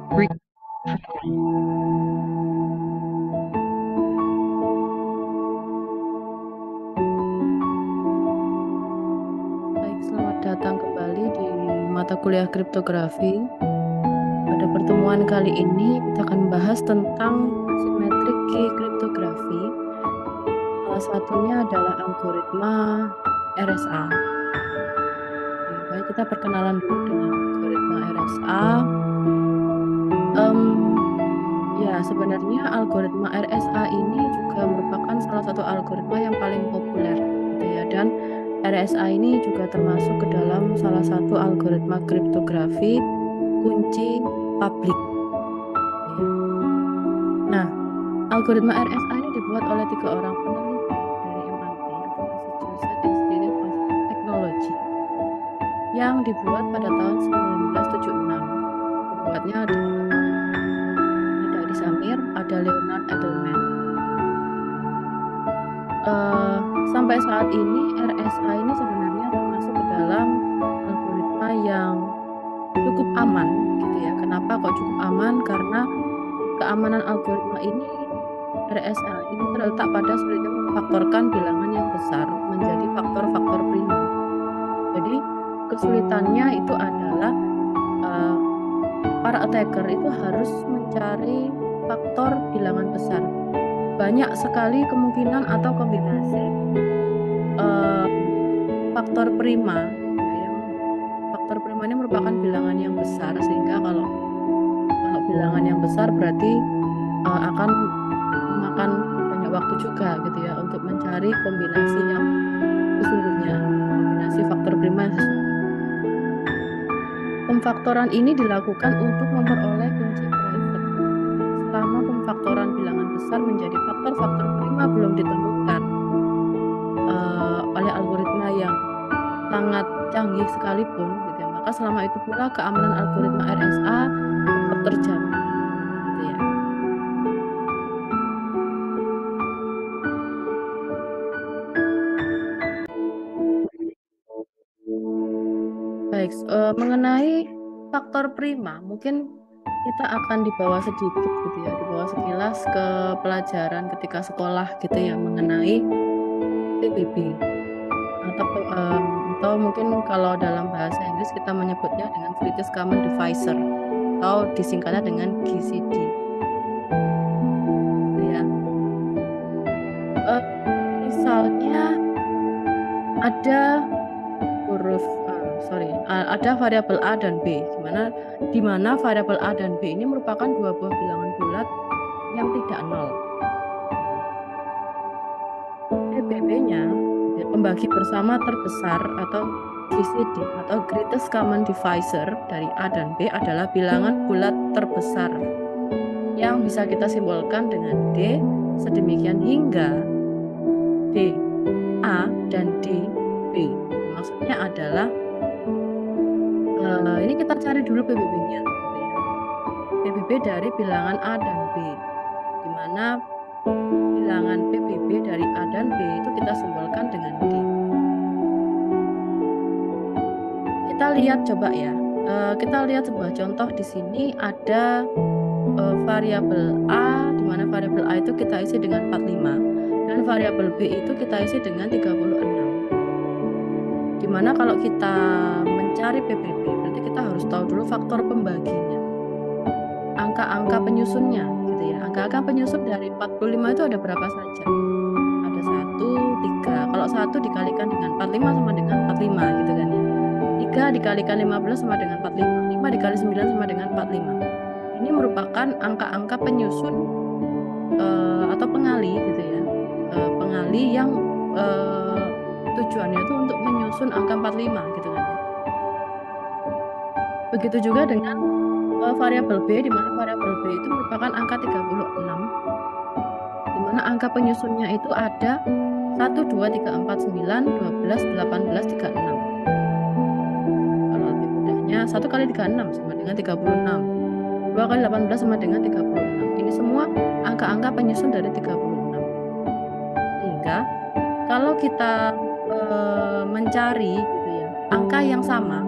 Baik, selamat datang kembali di mata kuliah kriptografi. Pada pertemuan kali ini kita akan membahas tentang asimetrik key kriptografi. Salah satunya adalah algoritma RSA. Oke, baik, kita perkenalan dulu dengan algoritma RSA. Ya, sebenarnya algoritma RSA ini juga merupakan salah satu algoritma yang paling populer, gitu ya. Dan RSA ini juga termasuk ke dalam salah satu algoritma kriptografi kunci publik. Ya. Nah, algoritma RSA ini dibuat oleh 3 orang peneliti dari MIT atau Massachusetts Institute of Technology yang dibuat pada tahun 1976. Pembuatnya ada Adi Samir, ada Leonard Edelman. Sampai saat ini RSA ini sebenarnya termasuk ke dalam algoritma yang cukup aman, gitu ya. Kenapa kok cukup aman? Karena keamanan algoritma ini RSA ini terletak pada sulitnya memfaktorkan bilangan yang besar menjadi faktor-faktor prima. Jadi kesulitannya itu adalah para attacker itu harus mencari faktor bilangan besar. Banyak sekali kemungkinan atau kombinasi faktor prima. Faktor prima ini merupakan bilangan yang besar, sehingga kalau bilangan yang besar berarti akan memakan banyak waktu juga, gitu ya, untuk mencari kombinasi yang sesungguhnya, kombinasi faktor prima yang sesungguhnya. Pemfaktoran ini dilakukan untuk memperoleh kunci private. Selama pemfaktoran bilangan besar menjadi faktor-faktor prima belum ditemukan oleh algoritma yang sangat canggih sekalipun, gitu ya, maka selama itu pula keamanan algoritma RSA tetap terjamin, gitu ya. Baik, mengenai faktor prima, mungkin kita akan dibawa sedikit, gitu ya, dibawa sekilas ke pelajaran ketika sekolah, gitu ya, mengenai PBB atau mungkin kalau dalam bahasa Inggris kita menyebutnya dengan Greatest Common Divisor atau disingkatnya dengan GCD. Ya. Misalnya ada ada variabel A dan B, di mana variabel A dan B ini merupakan dua buah bilangan bulat yang tidak nol. PBB-nya, pembagi bersama terbesar atau GCD atau Greatest Common Divisor dari A dan B adalah bilangan bulat terbesar yang bisa kita simbolkan dengan D sedemikian hingga D A dan D B. Maksudnya adalah ini kita cari dulu PBB-nya, PBB dari bilangan A dan B, di mana bilangan PBB dari A dan B itu kita simbolkan dengan D. Kita lihat coba ya, kita lihat sebuah contoh di sini ada variabel A, di mana variabel A itu kita isi dengan 45 dan variabel B itu kita isi dengan 36. Dimana kalau kita mencari PBB berarti kita harus tahu dulu faktor pembaginya, angka-angka penyusunnya, gitu ya. Angka-angka penyusun dari 45 itu ada berapa saja? Ada 1, 3. Kalau 1 dikalikan dengan 45 sama dengan 45, gitu kan ya. 3 dikalikan 15 sama dengan 45. 5 dikali 9 sama dengan 45. Ini merupakan angka-angka penyusun atau pengali, gitu ya. Pengali yang tujuannya itu untuk menyusun angka 45, gitu kan. Begitu juga dengan variabel B, di mana variabel B itu merupakan angka 36, di mana angka penyusunnya itu ada 1, 2, 3, 4, 9, 12, 18, 36. Kalau lebih mudahnya 1 kali 36 sama dengan 36, 2 kali 18 sama dengan 36. Ini semua angka-angka penyusun dari 36. Sehingga kalau kita mencari, gitu ya, angka yang sama,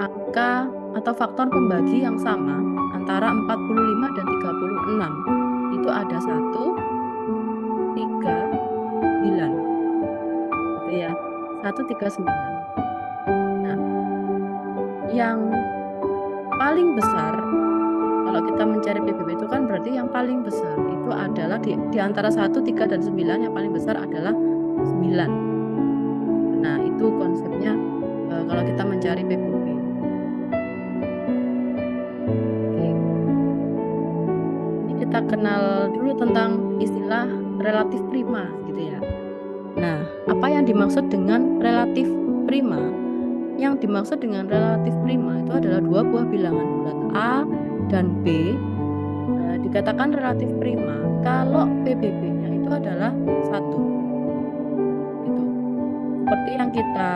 angka atau faktor pembagi yang sama antara 45 dan 36. Itu ada 1, 3, 9. Gitu ya. 1, 3, 9. Nah, yang paling besar kalau kita mencari PBB itu kan berarti yang paling besar itu adalah di antara 1, 3, dan 9 yang paling besar adalah 9. Nah, itu konsepnya kalau kita mencari PBB. Oke. Ini kita kenal dulu tentang istilah relatif prima gitu ya. Nah, apa yang dimaksud dengan relatif prima? Yang dimaksud dengan relatif prima itu adalah dua buah bilangan bulat A dan B. Dikatakan relatif prima kalau PBB-nya itu adalah 1. Gitu. Seperti yang kita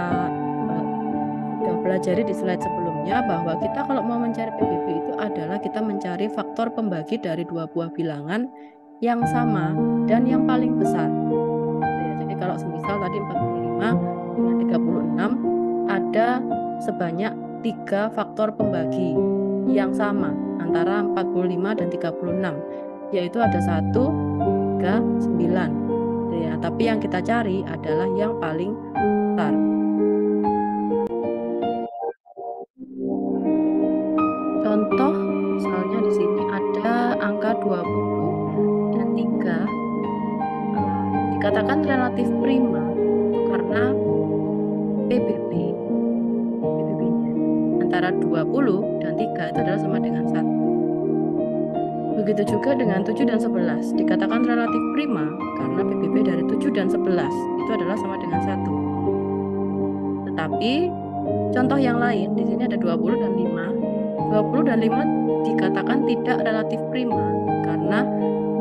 sudah pelajari di slide sebelumnya, bahwa kita kalau mau mencari PBB itu adalah kita mencari faktor pembagi dari dua buah bilangan yang sama dan yang paling besar. Jadi kalau semisal tadi 45 dengan 36 ada sebanyak 3 faktor pembagi yang sama antara 45 dan 36, yaitu ada 1, 3, 9. Ya, tapi yang kita cari adalah yang paling besar. Contoh misalnya di sini ada angka 20 dan 3 dikatakan relatif prima itu karena PBB-nya antara 20 dan 3 itu adalah sama dengan 1. Begitu juga dengan 7 dan 11 dikatakan relatif prima karena PBB dari 7 dan 11 itu adalah sama dengan 1. Tetapi contoh yang lain di sini ada 20 dan 5. 20 dan 5 dikatakan tidak relatif prima karena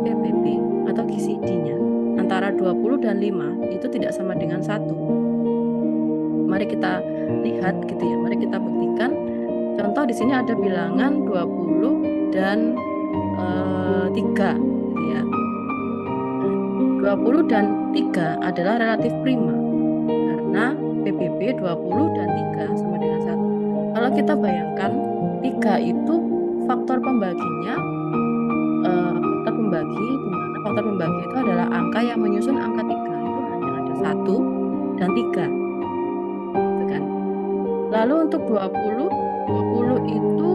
PBB atau GCD-nya antara 20 dan 5 itu tidak sama dengan 1. Mari kita lihat gitu ya, mari kita buktikan. Contoh di sini ada bilangan 20 dan 3 gitu ya. 20 dan 3 adalah relatif prima karena PBB 20 dan 3 sama dengan 1. Kalau kita bayangkan 3 itu faktor pembaginya faktor pembagi, di mana faktor pembagi itu adalah angka yang menyusun angka 3 itu hanya ada 1 dan 3 gitu kan. Lalu untuk 20 itu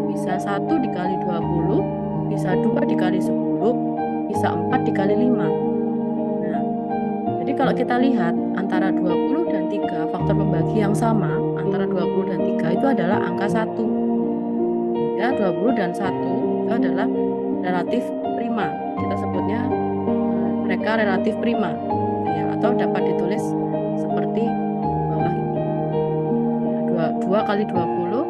bisa 1 dikali 20, bisa 2 dikali 10, bisa 4 dikali 5. Nah, jadi kalau kita lihat antara 20 dan 3 faktor pembagi yang sama antara 20 dan 3 itu adalah angka 1. Ya, 20 dan 1 itu adalah relatif prima. Kita sebutnya mereka relatif prima ya, atau dapat ditulis seperti bawah ini. Ya, 2 kali 20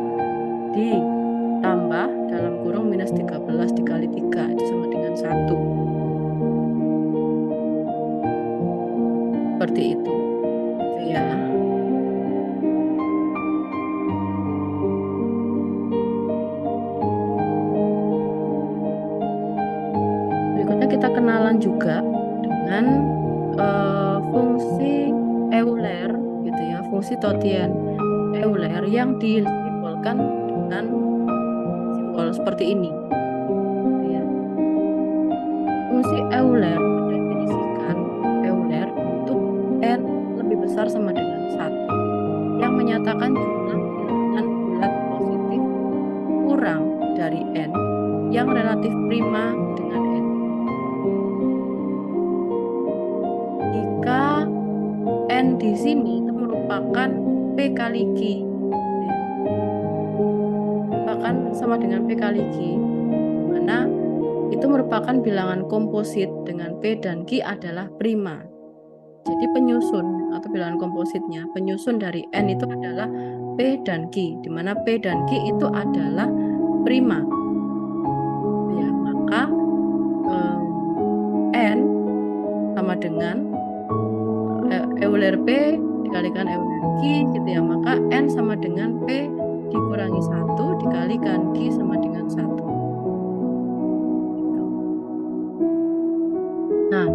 ditambah dalam kurung minus 13 dikali 3 itu sama dengan 1. Seperti itu. Ya. Berikutnya kita kenalan juga dengan fungsi Euler gitu ya, fungsi Totien Euler yang disimbolkan dengan simbol seperti ini. Ya. Fungsi Euler mendefinisikan Euler untuk n lebih besar sama dengan 1 yang menyatakan jumlah bilangan bulat positif kurang dari n yang relatif prima dengan n. Jika n di sini itu merupakan P kali Q, merupakan sama dengan P kali Q, di mana itu merupakan bilangan komposit dengan P dan Q adalah prima. Jadi penyusun atau bilangan kompositnya, penyusun dari n itu adalah P dan Q, di mana P dan Q itu adalah prima. Ya, maka n sama dengan Euler P dikalikan Euler Q gitu ya, maka n sama dengan P dikurangi 1 dikalikan Q sama dengan 1. Gitu. Nah,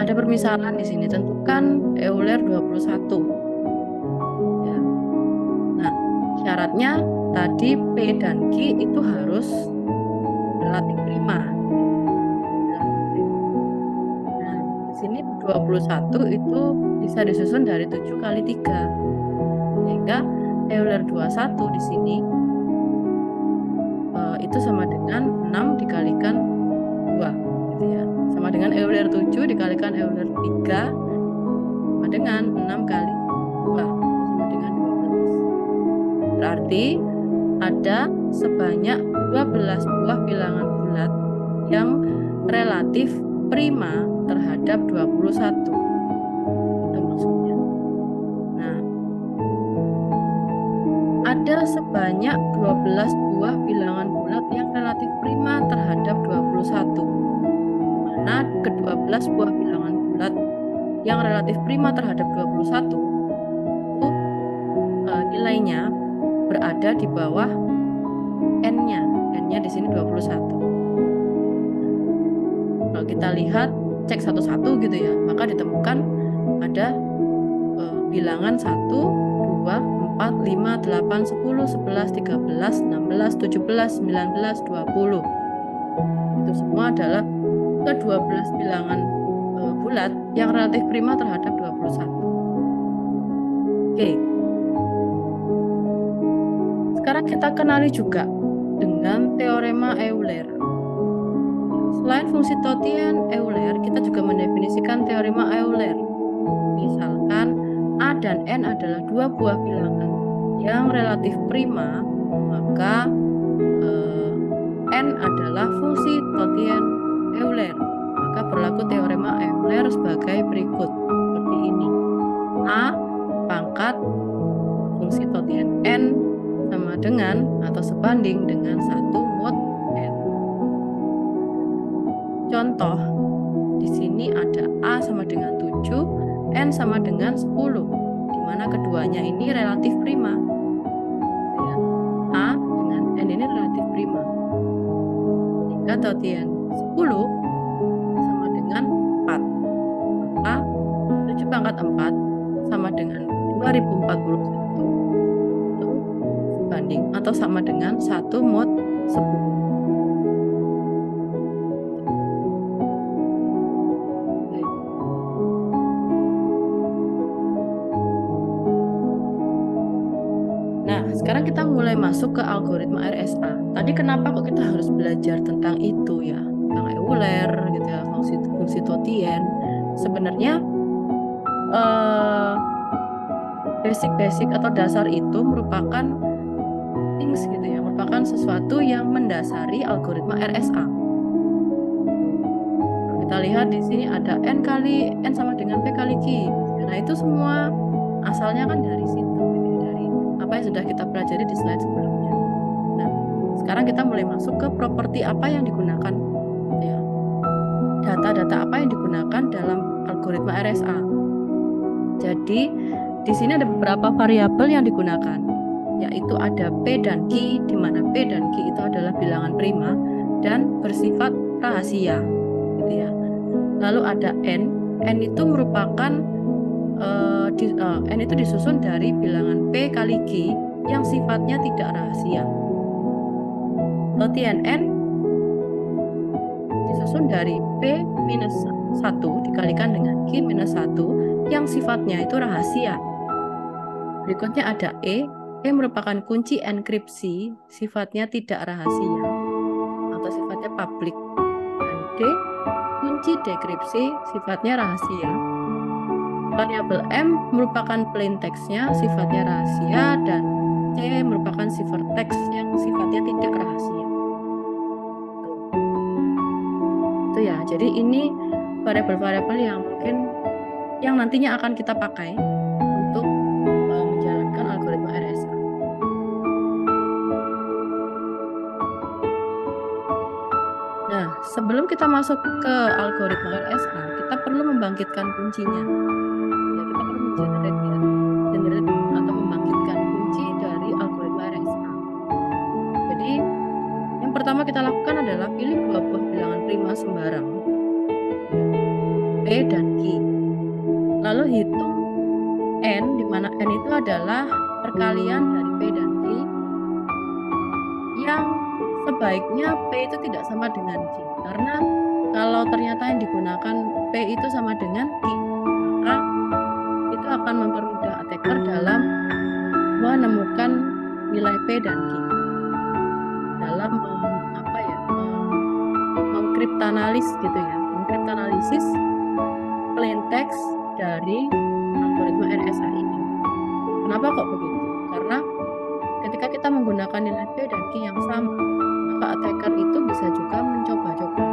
ada permisalan di sini, tentukan Euler 21. Ya. Nah, syaratnya tadi P dan Q itu harus relatif prima. Nah, di sini 21 itu bisa disusun dari 7 kali 3. Sehingga Euler 21 di sini itu sama dengan 6 dikalikan 2 gitu ya. Sama dengan Euler 7 dikalikan Euler 3 sama dengan 6 kali 2 sama dengan 12. Berarti ada sebanyak 12 buah bilangan bulat yang relatif prima terhadap 21. Itu maksudnya. Nah, ada sebanyak 12 buah bilangan bulat yang relatif prima terhadap 21. Mana ke-12 buah bilangan bulat yang relatif prima terhadap 21 itu nilainya berada di bawah N-nya. N-nya di sini 21. Kalau kita lihat cek satu-satu gitu ya, maka ditemukan ada bilangan 1, 2, 4, 5, 8, 10, 11, 13, 16, 17, 19, 20. Itu semua adalah ke-12 bilangan bulat yang relatif prima terhadap 21. Oke. Sekarang kita kenali juga dengan teorema Euler. Selain fungsi Totien Euler, kita juga mendefinisikan teorema Euler. Misalkan A dan N adalah dua buah bilangan yang relatif prima, maka N adalah fungsi Totien Euler. Maka berlaku teorema Euler sebagai berikut, seperti ini. A pangkat fungsi Totien N sama dengan atau sebanding dengan 1 mod N. Contoh, di sini ada A sama dengan 7, N sama dengan 10, di mana keduanya ini relatif prima. Ya, A dengan N ini relatif prima. Sehingga Totien 10 sama dengan 4. Maka 7 pangkat 4 sama dengan 2041 itu sebanding atau sama dengan 1 mod 10. Sekarang kita mulai masuk ke algoritma RSA. Tadi kenapa kok kita harus belajar tentang itu ya, tentang Euler gitu ya, fungsi Totien. Sebenarnya basic atau dasar itu merupakan things gitu ya, merupakan sesuatu yang mendasari algoritma RSA. Kita lihat di sini ada N kali N sama dengan P kali Q. Nah, itu semua asalnya kan dari situ. Apa yang sudah kita pelajari di slide sebelumnya. Nah, sekarang kita mulai masuk ke properti apa yang digunakan, ya. Data-data apa yang digunakan dalam algoritma RSA. Jadi, di sini ada beberapa variabel yang digunakan, yaitu ada P dan Q, di mana P dan Q itu adalah bilangan prima dan bersifat rahasia, gitu ya. Lalu ada N itu merupakan N itu disusun dari bilangan P kali Q yang sifatnya tidak rahasia. Totien N disusun dari P minus 1 dikalikan dengan Q minus 1 yang sifatnya itu rahasia. Berikutnya ada E merupakan kunci enkripsi, sifatnya tidak rahasia atau sifatnya publik. Dan D, kunci dekripsi, sifatnya rahasia. Variabel M merupakan plain text-nya, sifatnya rahasia, dan C merupakan ciphertext yang sifatnya tidak rahasia. Itu ya. Jadi ini variabel-variabel yang nantinya akan kita pakai untuk menjalankan algoritma RSA. Nah, sebelum kita masuk ke algoritma RSA, kita perlu membangkitkan kuncinya. Generate atau membangkitkan kunci dari algoritma RSA. Jadi yang pertama kita lakukan adalah pilih dua buah bilangan prima sembarang, P dan Q. Lalu hitung N, di mana N itu adalah perkalian dari P dan Q yang sebaiknya P itu tidak sama dengan Q, karena kalau ternyata yang digunakan P itu sama dengan Q, maka itu akan mempermudah attacker dalam menemukan nilai P dan Q dalam mengkriptanalis gitu ya, mengkriptanalisis plain text dari algoritma RSA ini. Kenapa kok begitu? Karena ketika kita menggunakan nilai P dan Q yang sama, maka attacker itu bisa juga mencoba-coba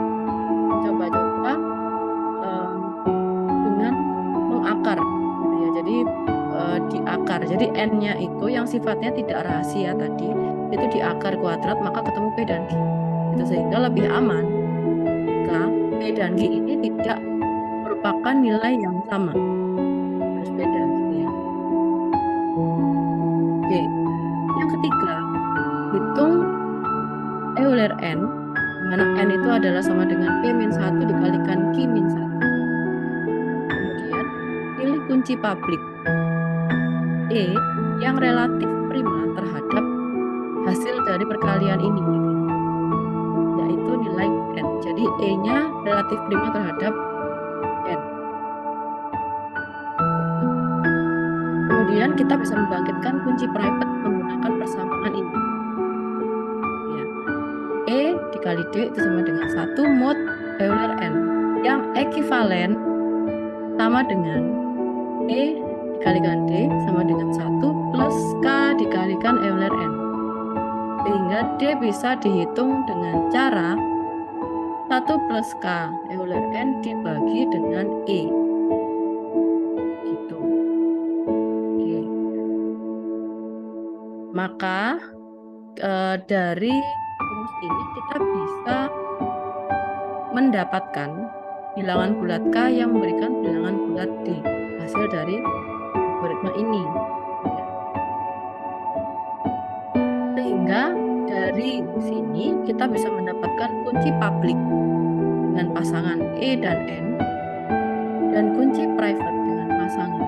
dengan mengakar gitu ya. Jadi diakar. Jadi N-nya itu yang sifatnya tidak rahasia tadi itu diakar kuadrat, maka ketemu P dan Q. Itu sehingga lebih aman jika P dan Q ini tidak merupakan nilai yang sama, harus beda gitu ya. Oke, yang ketiga, hitung Euler N, di mana N itu adalah sama dengan P-1 dikalikan Q-1. Kemudian pilih kunci publik E yang relatif prima terhadap hasil dari perkalian ini gitu, yaitu nilai N. Jadi E-nya relatif prima terhadap N. Kemudian kita bisa membangkitkan kunci private menggunakan persamaan ini. Ya. E dikali D itu sama dengan 1 mod Euler N, yang ekivalen sama dengan E dikalikan D sama dengan 1 plus K dikalikan Euler N. Sehingga D bisa dihitung dengan cara 1 plus K Euler N dibagi dengan E. Gitu. Oke. Maka dari rumus ini kita bisa mendapatkan bilangan bulat K yang memberikan bilangan bulat D, hasil dari algoritma ini. Sehingga dari sini kita bisa mendapatkan kunci publik dengan pasangan E dan N, dan kunci private dengan pasangan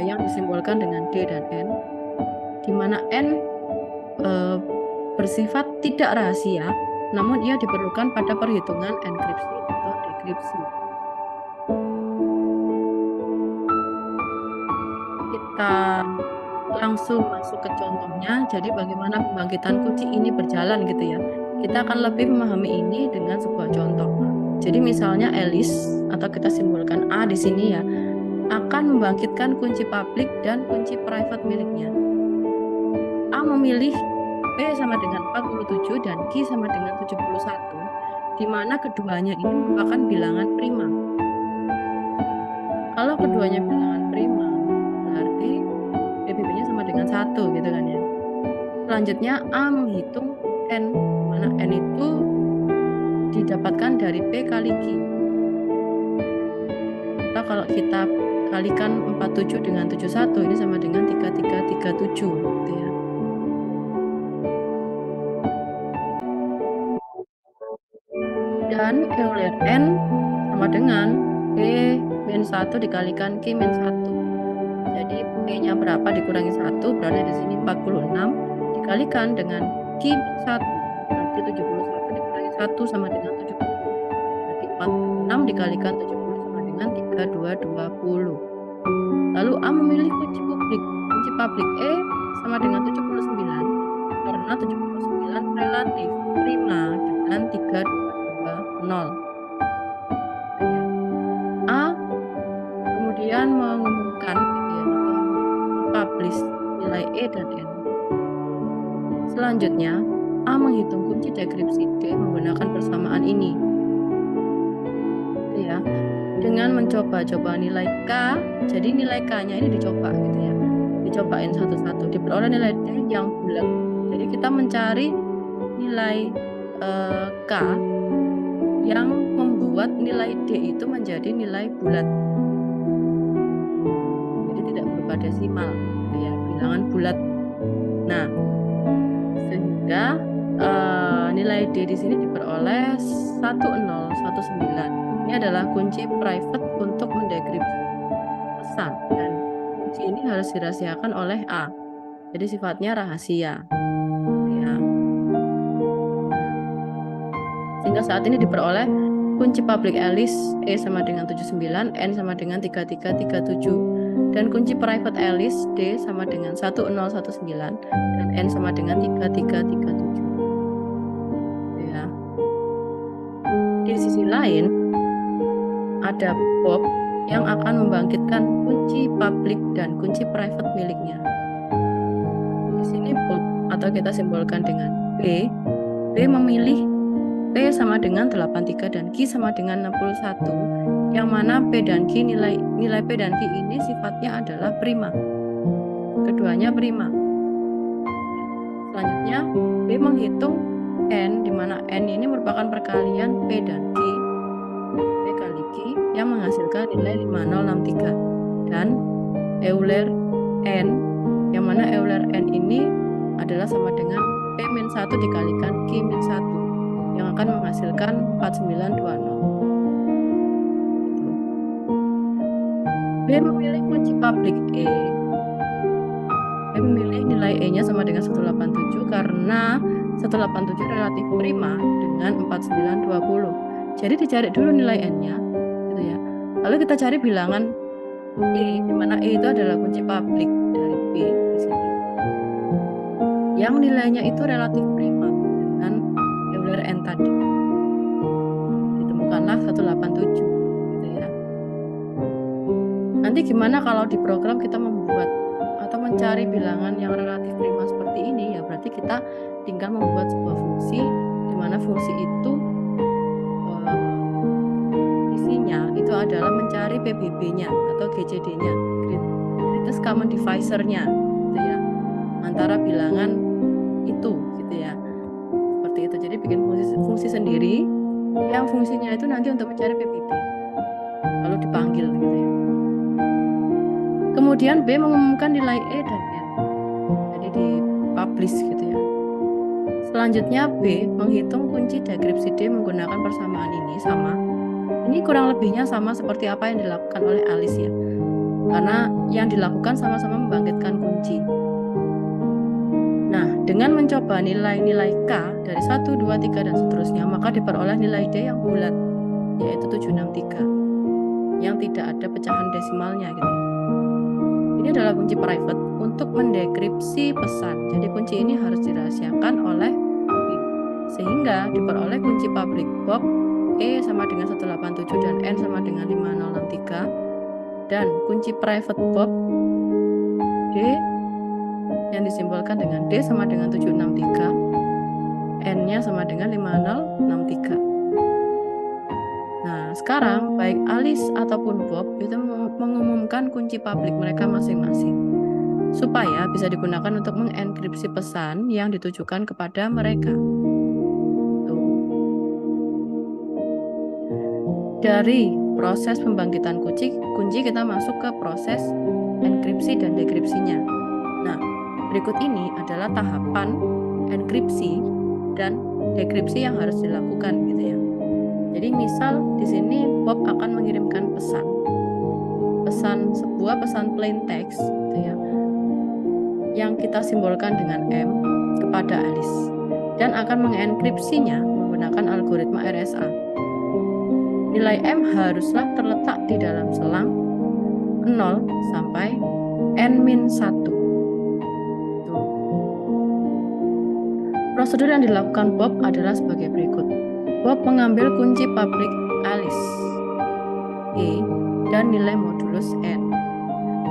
yang disimbolkan dengan D dan N, di mana N bersifat tidak rahasia, namun ia diperlukan pada perhitungan enkripsi atau dekripsi. Kita langsung masuk ke contohnya. Jadi bagaimana pembangkitan kunci ini berjalan gitu ya. Kita akan lebih memahami ini dengan sebuah contoh. Jadi misalnya Alice, atau kita simbolkan A di sini ya, akan membangkitkan kunci publik dan kunci private miliknya. A memilih P sama dengan 47 dan Q sama dengan 71, di mana keduanya ini merupakan bilangan prima. Kalau keduanya bilangan prima, berarti PBB-nya sama dengan 1 gitu kan ya. Selanjutnya A menghitung N, di mana N itu didapatkan dari P kali Q. Maka kalau kita kalikan 47 dengan 71, ini sama dengan 3337 gitu ya. Dan Euler N sama dengan P-1 dikalikan Q-1. Jadi P-nya berapa dikurangi 1, berarti di sini 46 dikalikan dengan Q-1. Berarti 71 dikurangi 1 sama dengan 70. Berarti 46 dikalikan 70 sama dengan 3220. Lalu A memilih kunci publik. Kunci publik E sama dengan 79, karena 79 relatif prima dengan 3220. A kemudian mengumumkan gitu ya, atau mempublish nilai E dan N. Selanjutnya A menghitung kunci dekripsi D menggunakan persamaan ini gitu ya, dengan mencoba-coba nilai K. Jadi nilai K-nya ini dicoba gitu ya, dicobain satu-satu, diperoleh nilai D yang bulat. Jadi kita mencari nilai K yang membuat nilai D itu menjadi nilai bulat, jadi tidak berupa desimal gitu ya, bilangan bulat. Nah, sehingga nilai D di sini diperoleh 1019. Ini adalah kunci private untuk mendekripsi pesan, dan kunci ini harus dirahasiakan oleh A. Jadi sifatnya rahasia. Ya. yang saat ini diperoleh kunci public Alice E sama dengan 79, N sama dengan 3337, dan kunci private Alice D sama dengan 1019, dan N sama dengan 3337. Ya. Di sisi lain, ada Bob yang akan membangkitkan kunci public dan kunci private miliknya. Di sini Bob atau kita simbolkan dengan B memilih P sama dengan 83 dan Q sama dengan 61, yang mana P dan Q nilai P dan Q ini sifatnya adalah prima. Keduanya prima. Selanjutnya B menghitung N, di mana N ini merupakan perkalian P dan Q. P kali Q yang menghasilkan nilai 5063, dan Euler N, yang mana Euler N ini adalah sama dengan P-1 dikalikan Q-1, yang akan menghasilkan 4920. B memilih kunci public E. B memilih nilai E-nya sama dengan 187 karena 187 relatif prima dengan 4920. Jadi dicari dulu nilai N-nya, gitu ya. Lalu kita cari bilangan E, di mana E itu adalah kunci public dari B di sini, yang nilainya itu relatif prima dengan Euler N tadi. Ditemukanlah 187, gitu ya. Nanti gimana kalau di program kita membuat atau mencari bilangan yang relatif prima seperti ini? Ya berarti kita tinggal membuat sebuah fungsi, di mana fungsi itu isinya itu adalah mencari PBB-nya atau GCD-nya, greatest common divisor-nya, gitu ya, antara bilangan itu, gitu ya. Seperti itu. Jadi bikin fungsi sendiri yang fungsinya itu nanti untuk mencari PBB, lalu dipanggil, gitu ya. Kemudian B mengumumkan nilai E dan N, jadi dipublish, gitu ya. Selanjutnya B menghitung kunci dekripsi D menggunakan persamaan ini sama. Ini kurang lebihnya sama seperti apa yang dilakukan oleh Alice ya, karena yang dilakukan sama-sama membangkitkan kunci. Nah, dengan mencoba nilai-nilai K dari 1, 2, 3, dan seterusnya, maka diperoleh nilai D yang bulat, yaitu 763, yang tidak ada pecahan desimalnya, gitu. Ini adalah kunci private untuk mendekripsi pesan. Jadi kunci ini harus dirahasiakan oleh B, sehingga diperoleh kunci public Bob E sama dengan 187 dan N sama dengan 5063, dan kunci private Bob D yang disimbolkan dengan D sama dengan 763, N-nya sama dengan 5063. Nah, sekarang baik Alice ataupun Bob itu mengumumkan kunci publik mereka masing-masing supaya bisa digunakan untuk mengenkripsi pesan yang ditujukan kepada mereka. Dari proses pembangkitan kunci kita masuk ke proses enkripsi dan dekripsinya. Nah, berikut ini adalah tahapan enkripsi dan dekripsi yang harus dilakukan, gitu ya. Jadi misal di sini Bob akan mengirimkan sebuah pesan plain text, gitu ya, yang kita simbolkan dengan M kepada Alice, dan akan mengenkripsinya menggunakan algoritma RSA. Nilai M haruslah terletak di dalam selang 0 sampai N-1. Prosedur yang dilakukan Bob adalah sebagai berikut. Bob mengambil kunci public Alice E dan nilai modulus N.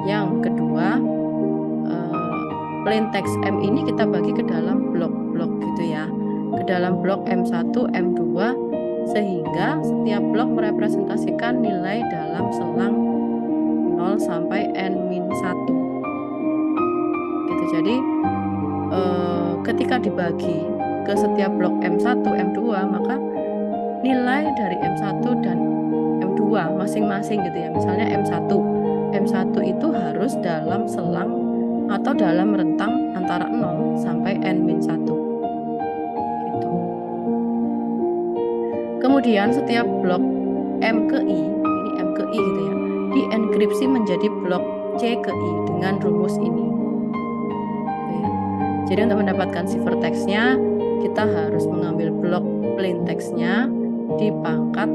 Yang kedua, plain text M ini kita bagi ke dalam blok-blok, gitu ya, ke dalam blok M1, M2, sehingga setiap blok merepresentasikan nilai dalam selang 0 sampai N-1, gitu. Jadi ketika dibagi ke setiap blok M1, M2, maka nilai dari M1 dan M2 masing-masing, gitu ya. Misalnya M1 itu harus dalam selang atau dalam rentang antara 0 sampai N-1. Kemudian setiap blok M ke I, ini M ke I, gitu ya, dienkripsi menjadi blok C ke I dengan rumus ini. Oke. Jadi untuk mendapatkan ciphertextnya, kita harus mengambil blok plain text-nya di pangkat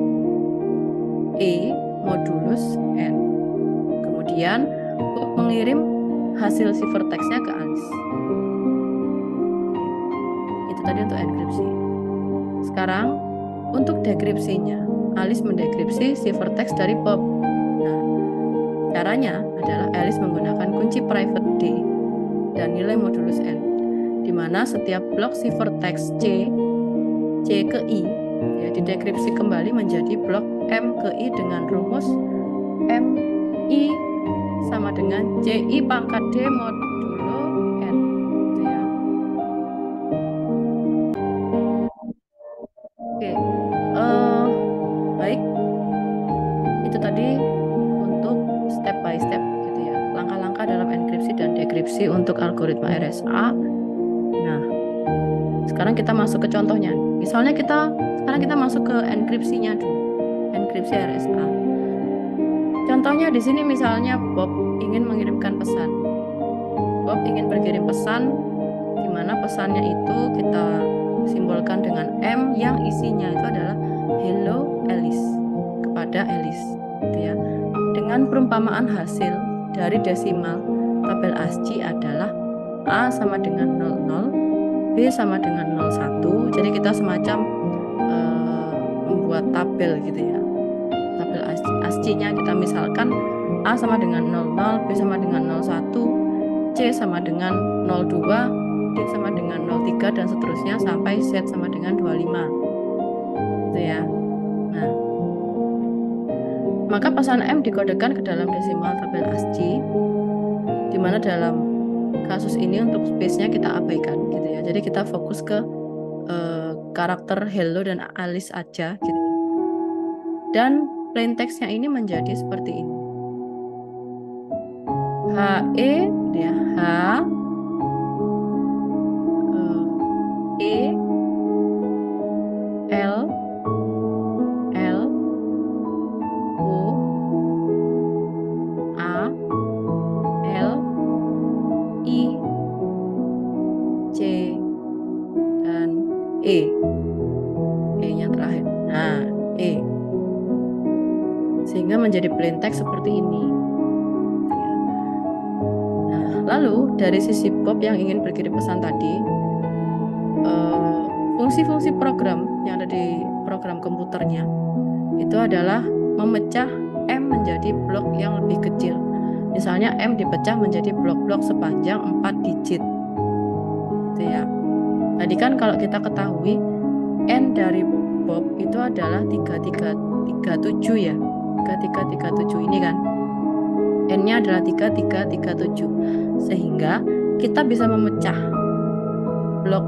E modulus N. Kemudian Bob mengirim hasil ciphertextnya ke Alice. Itu tadi untuk enkripsi. Sekarang untuk dekripsinya, Alice mendekripsi ciphertext dari Bob. Nah, caranya adalah Alice menggunakan kunci private D dan nilai modulus N, di mana setiap blok ciphertext C ke I ya, didekripsi kembali menjadi blok M ke I dengan rumus M I sama dengan CI pangkat D modulo N, gitu ya. Oke, baik, itu tadi untuk step by step gitu ya, langkah-langkah dalam enkripsi dan dekripsi untuk algoritma RSA. Nah, sekarang kita masuk ke contohnya. Misalnya sekarang kita masuk ke enkripsinya dulu, enkripsi RSA. Contohnya di sini misalnya Bob ingin mengirimkan pesan. Bob ingin berkirim pesan, di mana pesannya itu kita simbolkan dengan M yang isinya itu adalah Hello Alice kepada Alice, gitu ya. Dengan perumpamaan hasil dari desimal tabel ASCII adalah A sama dengan 00, B sama dengan 01. Jadi kita semacam membuat tabel gitu ya. Tabel ASCII-nya kita misalkan A sama dengan 00, B sama dengan 01, C sama dengan 02, D sama dengan 03 dan seterusnya sampai Z sama dengan 25. Gitu ya. Nah, maka pesan M dikodekan ke dalam desimal tabel ASCII, di mana dalam kasus ini untuk space-nya kita abaikan gitu ya. Jadi kita fokus ke karakter Hello dan Alice aja gitu ya. Dan plain text-nya ini menjadi seperti ini. HE ya, H E L L O A L I C dan E. E-nya terakhir. Nah, E. Sehingga menjadi plain text seperti ini. Nah, lalu dari sisi Bob yang ingin berkirim pesan tadi, fungsi-fungsi program yang ada di program komputernya itu adalah memecah M menjadi blok yang lebih kecil. Misalnya M dipecah menjadi blok-blok sepanjang 4 digit. Gitu ya. Tadi kan kalau kita ketahui N dari Bob itu adalah 3337 ya. 3337 ini kan. N-nya adalah 3337. Sehingga kita bisa memecah blok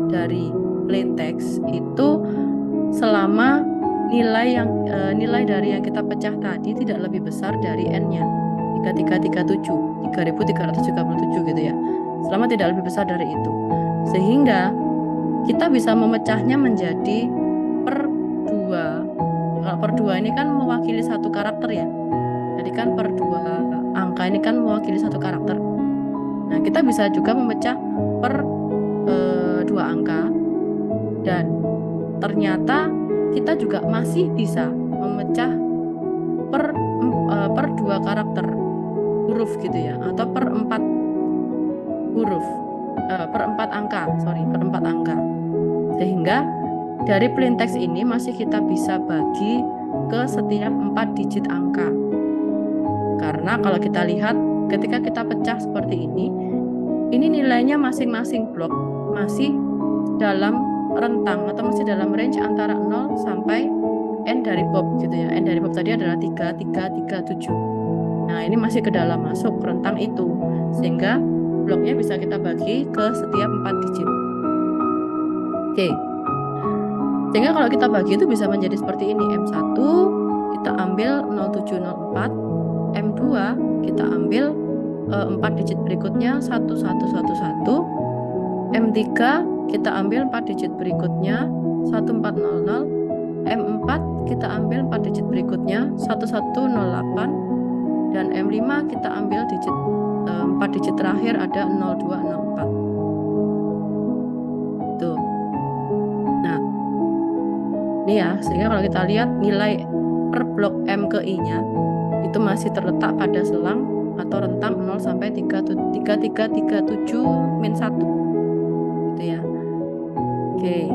dari plain text itu selama nilai dari yang kita pecah tadi tidak lebih besar dari N-nya 3337, 3337 gitu ya. Selama tidak lebih besar dari itu. Sehingga kita bisa memecahnya menjadi per 2. Kalau per 2 ini kan mewakili satu karakter ya. Jadi kan per 2 angka ini kan mewakili satu karakter. Nah, kita bisa juga memecah per 2 angka. Dan ternyata kita juga masih bisa memecah per 2 karakter huruf gitu ya, atau per 4 huruf, per 4 angka, per 4 angka. Sehingga dari plain text ini masih kita bisa bagi ke setiap 4 digit angka. Karena kalau kita lihat ketika kita pecah seperti ini nilainya masing-masing blok masih dalam rentang atau masih dalam range antara 0 sampai N dari Bob gitu ya. N dari Bob tadi adalah 3337. Nah, ini masih ke dalam masuk rentang itu. Sehingga bloknya bisa kita bagi ke setiap 4 digit. Oke. Sehingga kalau kita bagi itu bisa menjadi seperti ini. M1 kita ambil 0704, M2 kita ambil 4 digit berikutnya 1111, M3 kita ambil 4 digit berikutnya 1400, M4 kita ambil 4 digit berikutnya 1108, dan M5 kita ambil 4 digit terakhir ada 0204. Itu. Nah, Ini ya, sehingga kalau kita lihat nilai per blok M ke I-nya itu masih terletak pada selang atau rentang 0 sampai 3337 min 1 gitu ya. Oke.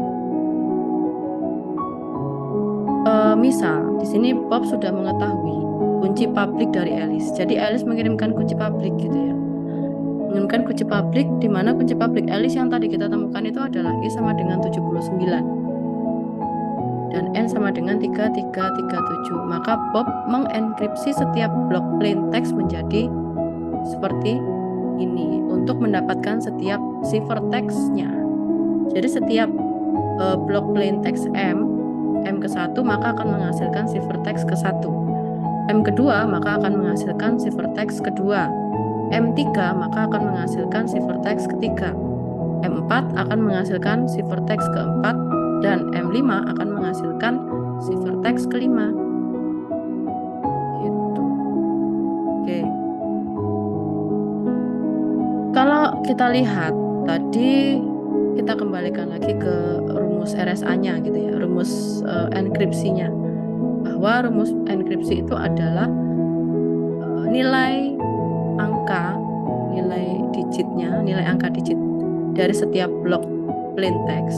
Misal di sini Bob sudah mengetahui kunci publik dari Alice. Jadi Alice mengirimkan kunci publik gitu ya. Mengirimkan kunci publik, di mana kunci publik Alice yang tadi kita temukan itu adalah I sama dengan 79 dan N sama dengan 3337. Maka Bob mengenkripsi setiap blok plain text menjadi seperti ini untuk mendapatkan setiap ciphertext-nya. Jadi setiap blok plain text M ke-1 maka akan menghasilkan ciphertext ke-1. M kedua maka akan menghasilkan ciphertext kedua. M3 maka akan menghasilkan ciphertext ketiga. M4 akan menghasilkan ciphertext keempat dan M5 akan menghasilkan ciphertext kelima. Gitu. Oke. Kalau kita lihat tadi, kita kembalikan lagi ke rumus RSA-nya gitu ya, rumus enkripsinya, bahwa rumus enkripsi itu adalah nilai angka, nilai digitnya, nilai angka digit dari setiap blok plain text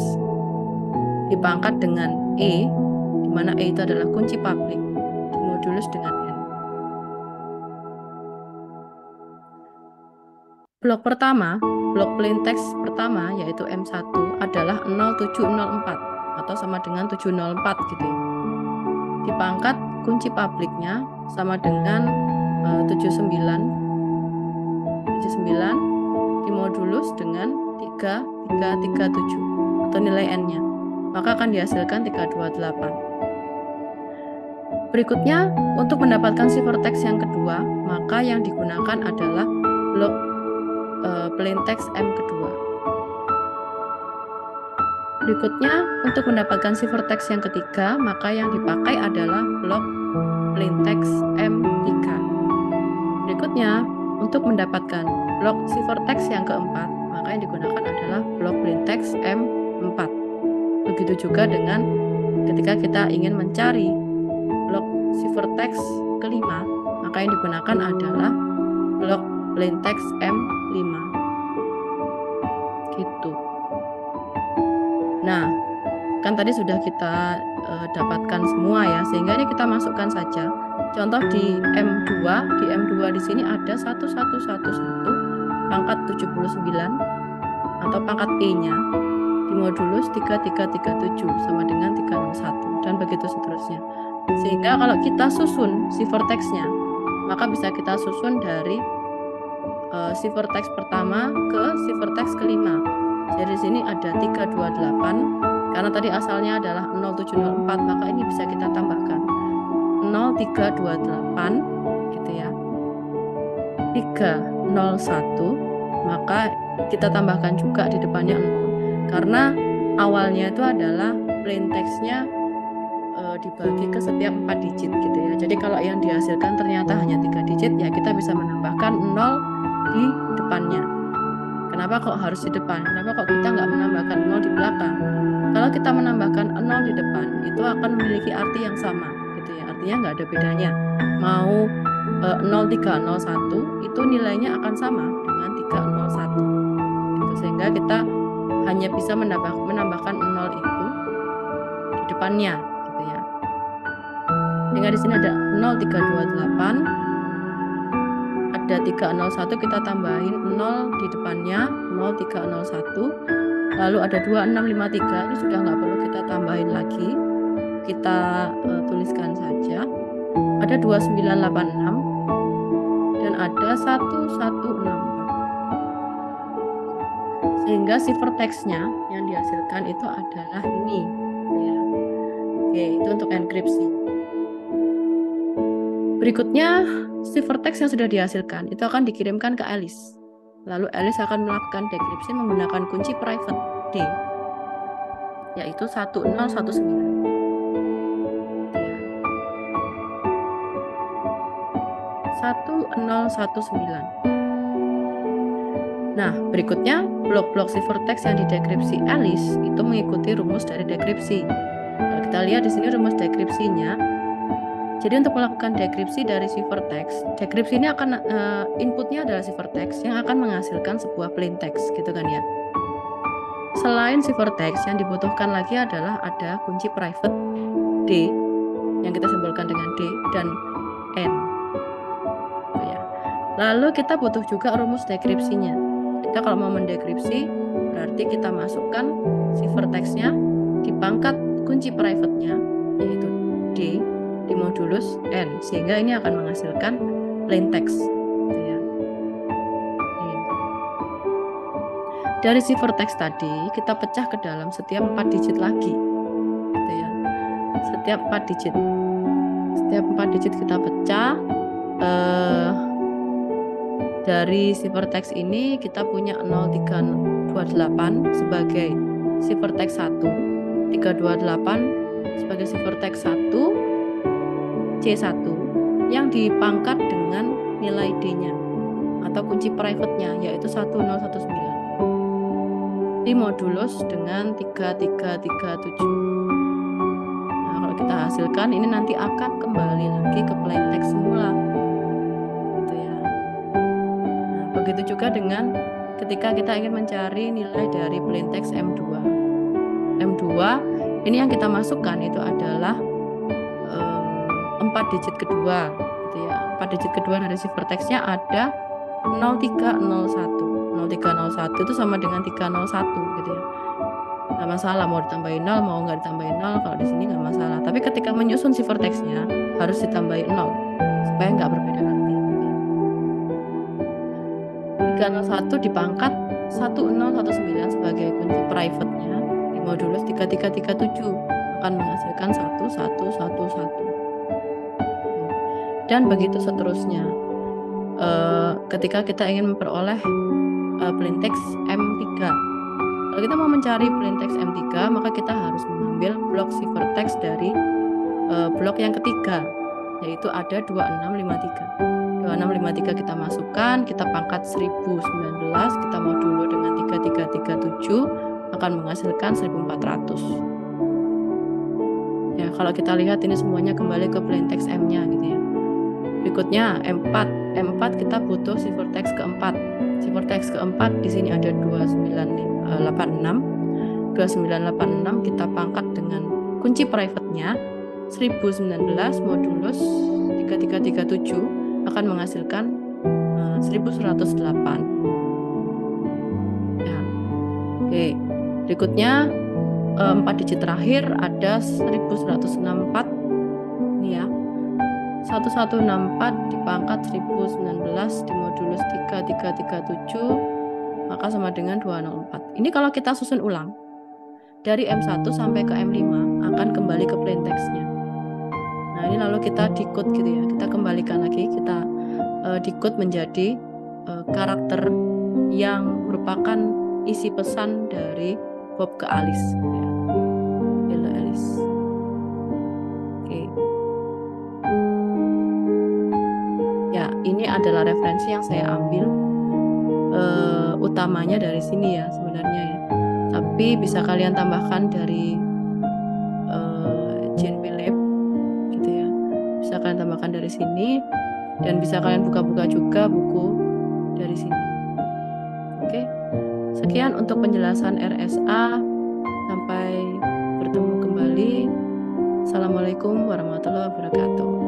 dipangkat dengan E, di mana E itu adalah kunci publik, dimodulus dengan N. Blok pertama, blok plain text pertama yaitu M1 adalah 0704 atau sama dengan 704 gitu ya. Dipangkat kunci publiknya sama dengan 79 dimodulus dengan 3337 atau nilai N-nya. Maka akan dihasilkan 328. Berikutnya, untuk mendapatkan ciphertext yang kedua, maka yang digunakan adalah blok plain text M kedua. Berikutnya, untuk mendapatkan ciphertext yang ketiga, maka yang dipakai adalah blok plain text M3. Berikutnya, untuk mendapatkan blok ciphertext yang keempat, maka yang digunakan adalah blok plain text M4. Begitu juga dengan ketika kita ingin mencari blok ciphertext kelima, maka yang digunakan adalah blok plain text M5. Gitu. Nah, kan tadi sudah kita dapatkan semua ya, sehingga ini kita masukkan saja. Contoh di M2, di sini ada 1111 pangkat 79 atau pangkat E-nya dimodulus 3337 sama dengan 301 dan begitu seterusnya. Sehingga kalau kita susun ciphertext-nya, maka bisa kita susun dari ciphertext pertama ke ciphertext kelima. Jadi di sini ada 328, karena tadi asalnya adalah 0704, maka ini bisa kita tambahkan 0328 gitu ya. 301, maka kita tambahkan juga di depannya 0, karena awalnya itu adalah plain text-nya dibagi ke setiap 4 digit gitu ya. Jadi kalau yang dihasilkan ternyata hanya 3 digit, ya kita bisa menambahkan 0 di depannya. Kenapa kok harus di depan? Kenapa kok kita nggak menambahkan 0 di belakang? Kalau kita menambahkan 0 di depan, itu akan memiliki arti yang sama gitu ya. Artinya nggak ada bedanya. Mau 0301 itu nilainya akan sama dengan 301 gitu. Sehingga kita hanya bisa menambahkan 0 itu di depannya gitu ya. Sehingga di sini ada 0328, ada 301, kita tambahin 0 di depannya, 0301, lalu ada 2653, ini sudah nggak perlu kita tambahin lagi, kita tuliskan saja. Ada 2986 dan ada 1164. Sehingga ciphertext-nya yang dihasilkan itu adalah ini ya. Oke, itu untuk enkripsi. Berikutnya, ciphertext yang sudah dihasilkan itu akan dikirimkan ke Alice. Lalu Alice akan melakukan dekripsi menggunakan kunci private D, yaitu 1019. 1019. Nah, berikutnya blok-blok ciphertext yang didekripsi Alice itu mengikuti rumus dari dekripsi. Kalau kita kita lihat di sini rumus deskripsinya. Jadi untuk melakukan dekripsi dari ciphertext, dekripsi ini akan inputnya adalah ciphertext yang akan menghasilkan sebuah plain text, gitu kan ya. Selain ciphertext, yang dibutuhkan lagi adalah ada kunci private D yang kita simbolkan dengan D dan N. Ya. Lalu kita butuh juga rumus dekripsinya. Kita kalau mau mendekripsi, berarti kita masukkan ciphertext-nya di pangkat kunci private-nya, yaitu D, di modulus N, sehingga ini akan menghasilkan plain text. Ya. Dari ciphertext tadi, kita pecah ke dalam setiap 4 digit lagi. Gitu ya. Setiap 4 digit. Setiap 4 digit kita pecah. Dari ciphertext ini kita punya 0328 sebagai ciphertext 1, 328 sebagai ciphertext 1, C1 yang dipangkat dengan nilai D-nya atau kunci private-nya, yaitu 1019 di modulus dengan 3337. Nah, kalau kita hasilkan ini nanti akan kembali lagi ke plain text semula, gitu ya. Nah, begitu juga dengan ketika kita ingin mencari nilai dari plain text M2. M2 ini yang kita masukkan itu adalah 4 digit kedua, gitu ya. 4 digit kedua dari ciphertext-nya ada 0301. 0301 itu sama dengan 301, gitu ya. Nggak masalah mau ditambahin 0, mau nggak ditambahin 0, kalau di sini nggak masalah. Tapi ketika menyusun ciphertext-nya harus ditambahin 0 supaya nggak berbeda arti, gitu ya. 301 dipangkat 1019 sebagai kunci private-nya di modulus 3337 akan menghasilkan 1111. Dan begitu seterusnya. Ketika kita ingin memperoleh plain text M3, kalau kita mau mencari plain text M3, maka kita harus mengambil blok ciphertext dari blok yang ketiga, yaitu ada 2653. 2653 kita masukkan, kita pangkat 1019, kita modulo dengan 3337 akan menghasilkan 1400. Ya, kalau kita lihat ini semuanya kembali ke plain text M-nya, gitu ya. Berikutnya M4 kita butuh ciphertext keempat. Ciphertext keempat di sini ada 2986. 2986 kita pangkat dengan kunci private-nya 1019 modulus 3337 akan menghasilkan 1108. Ya. Oke. Berikutnya 4 digit terakhir ada 1164. Ini ya. 1164 dipangkat 1019 di modulus 3337 maka sama dengan 204. Ini kalau kita susun ulang dari M1 sampai ke M5 akan kembali ke plain text-nya. Nah, ini lalu kita decode, gitu ya. Kita kembalikan lagi, kita decode menjadi karakter yang merupakan isi pesan dari Bob ke Alice, gitu ya. Hello Alice. Oke. Ya, ini adalah referensi yang saya ambil utamanya dari sini ya sebenarnya ya. Tapi bisa kalian tambahkan dari Jean Philip, gitu ya. Bisa kalian tambahkan dari sini dan bisa kalian buka-buka juga buku dari sini. Oke. Sekian untuk penjelasan RSA. Sampai bertemu kembali. Assalamualaikum warahmatullahi wabarakatuh.